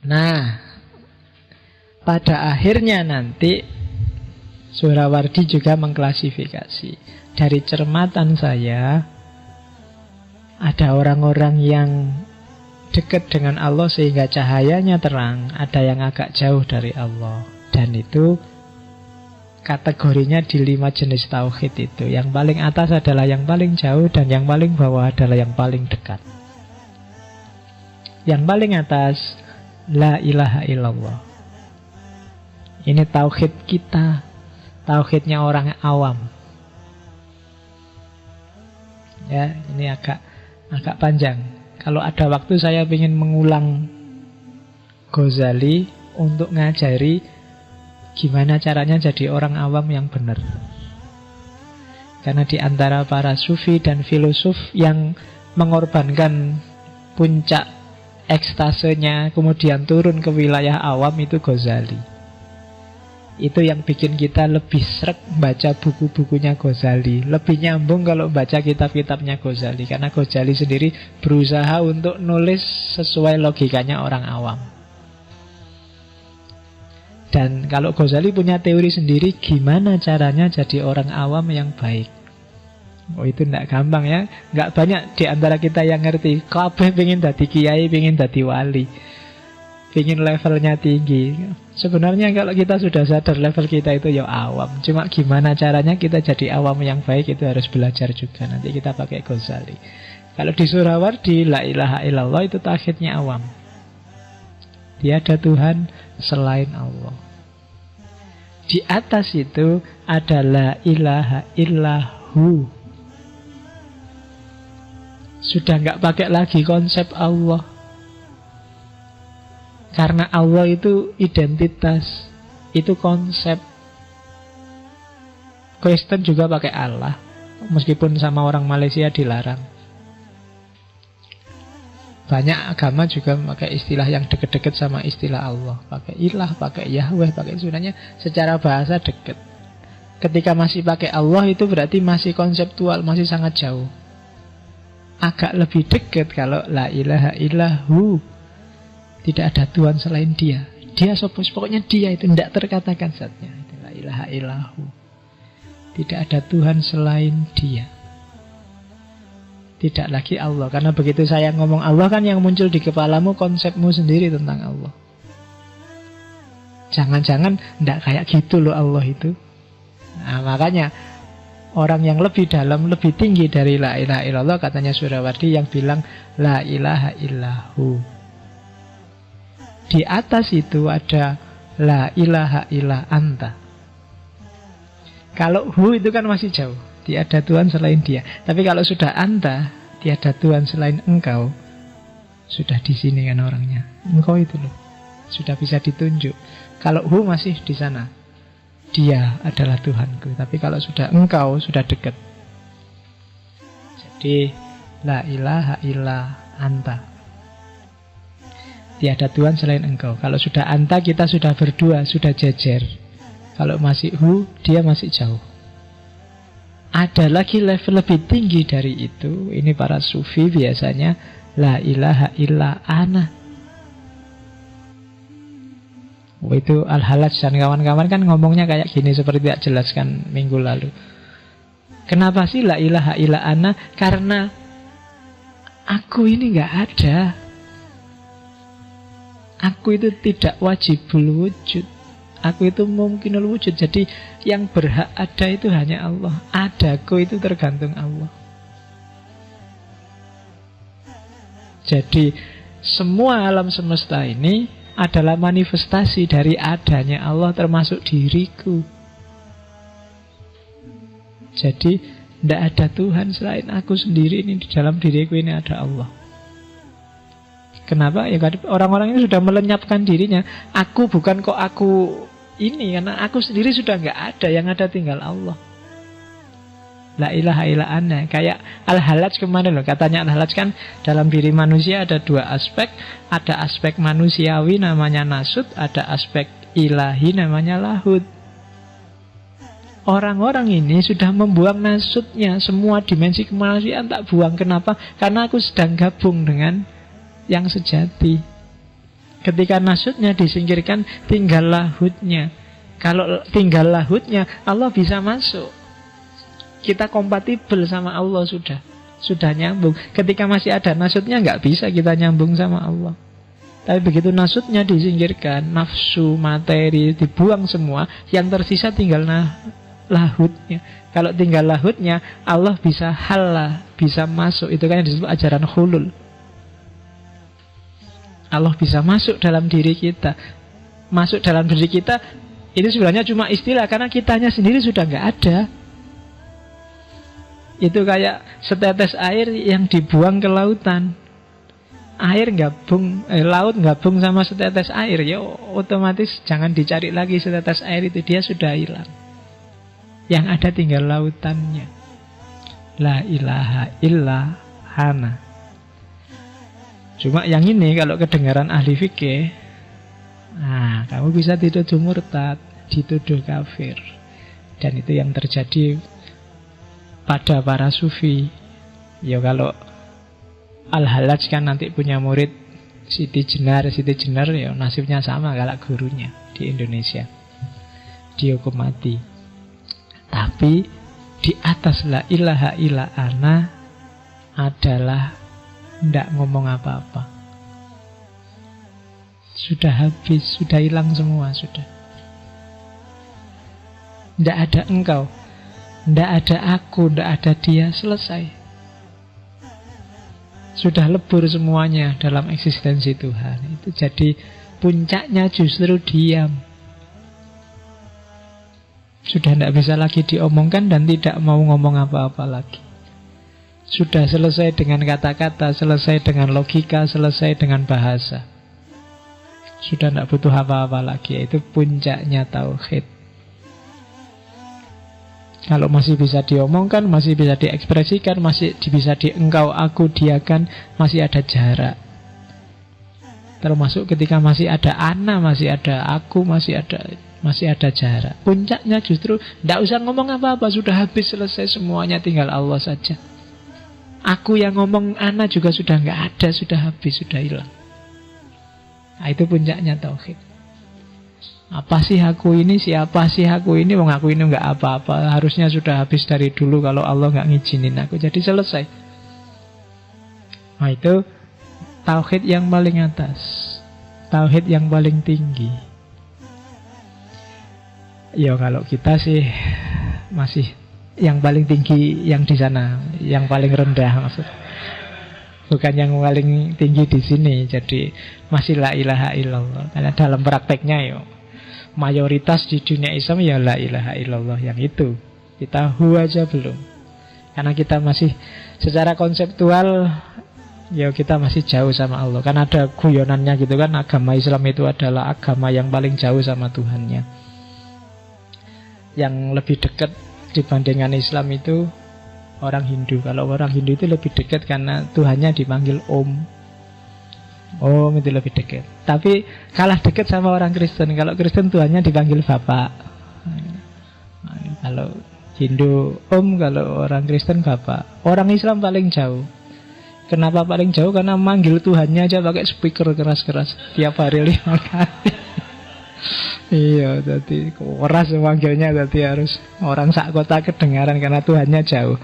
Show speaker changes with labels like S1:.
S1: Nah, pada akhirnya nanti Suhrawardi juga mengklasifikasi. Dari cermatan saya, ada orang-orang yang dekat dengan Allah sehingga cahayanya terang, ada yang agak jauh dari Allah. Dan itu kategorinya di 5 jenis tauhid itu. Yang paling atas adalah yang paling jauh, dan yang paling bawah adalah yang paling dekat. Yang paling atas, la ilaha illallah. Ini tauhid kita, tauhidnya orang awam. Ya, ini agak panjang. Kalau ada waktu saya ingin mengulang Ghazali untuk ngajari gimana caranya jadi orang awam yang benar. Karena di antara para sufi dan filosof yang mengorbankan puncak ekstasenya kemudian turun ke wilayah awam itu Ghazali. Itu yang bikin kita lebih sreg baca buku-bukunya Ghazali, lebih nyambung kalau baca kitab-kitabnya Ghazali. Karena Ghazali sendiri berusaha untuk nulis sesuai logikanya orang awam. Dan kalau Ghazali punya teori sendiri gimana caranya jadi orang awam yang baik. Oh, itu tidak gampang ya. Nggak banyak di antara kita yang ngerti. Kabeh pengen dadi kiai, pengen dadi wali, pengen levelnya tinggi. Sebenarnya kalau kita sudah sadar level kita itu ya awam. Cuma gimana caranya kita jadi awam yang baik itu harus belajar juga. Nanti kita pakai Ghazali. Kalau di Suhrawardi, la ilaha illallah itu tauhidnya awam. Tiada Tuhan selain Allah. Di atas itu ada la ilaha illahu. Sudah nggak pakai lagi konsep Allah. Karena Allah itu identitas, itu konsep. Kristen juga pakai Allah, meskipun sama orang Malaysia dilarang. Banyak agama juga pakai istilah yang deket-deket sama istilah Allah. Pakai ilah, pakai Yahweh, pakai sebenarnya secara bahasa deket. Ketika masih pakai Allah itu berarti masih konseptual, masih sangat jauh. Agak lebih dekat kalau la ilaha illahu. Tidak ada Tuhan selain dia. Dia pokoknya dia itu tidak terkatakan zatnya. La ilaha illahu. Tidak ada Tuhan selain dia. Tidak lagi Allah. Karena begitu saya ngomong Allah kan yang muncul di kepalamu konsepmu sendiri tentang Allah. Jangan-jangan tidak kayak gitu loh Allah itu. Nah, makanya orang yang lebih dalam, lebih tinggi dari la ilaha illallah, katanya Suhrawardi, yang bilang la ilaha illahu. Di atas itu ada la ilaha illa anta. Kalau hu itu kan masih jauh, tiada Tuhan selain dia. Tapi kalau sudah anta, tiada Tuhan selain engkau, sudah di sini kan orangnya. Engkau itu loh, sudah bisa ditunjuk. Kalau hu masih di sana, dia adalah Tuhanku. Tapi kalau sudah engkau, sudah dekat. Jadi la ilaha illa anta. Tiada Tuhan selain engkau. Kalau sudah anta, kita sudah berdua, sudah jejer. Kalau masih hu, dia masih jauh. Ada lagi level lebih tinggi dari itu. Ini para sufi biasanya la ilaha illa ana. Oh, itu Al-Halaj dan kawan-kawan kan ngomongnya kayak gini, seperti tidak jelaskan minggu lalu. Kenapa sih la ilaha illa ana? Karena aku ini nggak ada. Aku itu tidak wajibul wujud. Aku itu mungkinul wujud. Jadi yang berhak ada itu hanya Allah. Adaku itu tergantung Allah. Jadi semua alam semesta ini adalah manifestasi dari adanya Allah, termasuk diriku. Jadi tidak ada Tuhan selain aku sendiri. Ini di dalam diriku ini ada Allah. Kenapa? Ya orang-orang ini sudah melenyapkan dirinya. Aku bukan kok aku ini, karena aku sendiri sudah nggak ada. Yang ada tinggal Allah. La ilaha illa ana. Kayak Al-Halaj kemarin loh. Katanya Al-Halaj kan dalam diri manusia ada dua aspek. Ada aspek manusiawi namanya nasut. Ada aspek ilahi namanya lahud. Orang-orang ini sudah membuang nasutnya. Semua dimensi kemanusiaan tak buang. Kenapa? Karena aku sedang gabung dengan yang sejati. Ketika nasutnya disingkirkan, tinggal lahutnya. Kalau tinggal lahutnya, Allah bisa masuk. Kita kompatibel sama Allah sudah nyambung. Ketika masih ada nasutnya, nggak bisa kita nyambung sama Allah. Tapi begitu nasutnya disingkirkan, nafsu, materi dibuang semua, yang tersisa tinggal lahutnya. Kalau tinggal lahutnya, Allah bisa halah, bisa masuk. Itu kan yang disebut ajaran hulul. Allah bisa masuk dalam diri kita. Masuk dalam diri kita itu sebenarnya cuma istilah, karena kitanya sendiri sudah nggak ada. Itu kayak setetes air yang dibuang ke lautan. Air gabung, laut gabung sama setetes air, ya otomatis jangan dicari lagi setetes air itu, dia sudah hilang. Yang ada tinggal lautannya. La ilaha illa hana. Cuma yang ini kalau kedengaran ahli fikih, nah kamu bisa dituduh murtad, dituduh kafir. Dan itu yang terjadi pada para sufi. Ya kalau Al-Halaj kan nanti punya murid Siti Jenar ya nasibnya sama kayak gurunya di Indonesia, dihukum mati. Tapi di atas la ilaha illa ana adalah tidak ngomong apa-apa. Sudah habis, sudah hilang semua, sudah. Tidak ada engkau, tidak ada aku, tidak ada dia, selesai. Sudah lebur semuanya dalam eksistensi Tuhan. Itu jadi puncaknya justru diam. Sudah tidak bisa lagi diomongkan dan tidak mau ngomong apa-apa lagi. Sudah selesai dengan kata-kata, selesai dengan logika, selesai dengan bahasa. Sudah tidak butuh apa-apa lagi. Itu puncaknya tauhid. Kalau masih bisa diomongkan, masih bisa diekspresikan, masih bisa engkau, aku, diakan, masih ada jarak. Termasuk ketika masih ada ana, masih ada aku, masih ada jarak. Puncaknya justru tidak usah ngomong apa-apa, sudah habis, selesai semuanya, tinggal Allah saja. Aku yang ngomong ana juga sudah nggak ada, sudah habis, sudah hilang. Nah, itu puncaknya tauhid. Apa sih aku ini? Siapa sih aku ini? Wong aku ini nggak apa-apa. Harusnya sudah habis dari dulu kalau Allah nggak ngizinin aku. Jadi selesai. Nah itu tauhid yang paling atas, tauhid yang paling tinggi. Ya kalau kita sih masih yang paling tinggi yang di sana, yang paling rendah maksud. Bukan yang paling tinggi di sini. Jadi masih la ilaha illallah. Karena dalam prakteknya ya mayoritas di dunia Islam ya la ilaha illallah yang itu. Kita hu aja belum. Karena kita masih secara konseptual ya kita masih jauh sama Allah. Kan ada guyonannya gitu kan, agama Islam itu adalah agama yang paling jauh sama Tuhannya. Yang lebih dekat dibandingkan Islam itu orang Hindu. Kalau orang Hindu itu lebih dekat karena Tuhannya dipanggil Om. Om itu lebih dekat. Tapi kalah dekat sama orang Kristen. Kalau Kristen Tuhannya dipanggil Bapak. Kalau Hindu Om, kalau orang Kristen Bapak. Orang Islam paling jauh. Kenapa paling jauh? Karena manggil Tuhannya aja pakai speaker keras-keras tiap hari 5 kali. Iya, jadi keras manggilnya, jadi harus orang sak kota kedengaran karena Tuhannya jauh.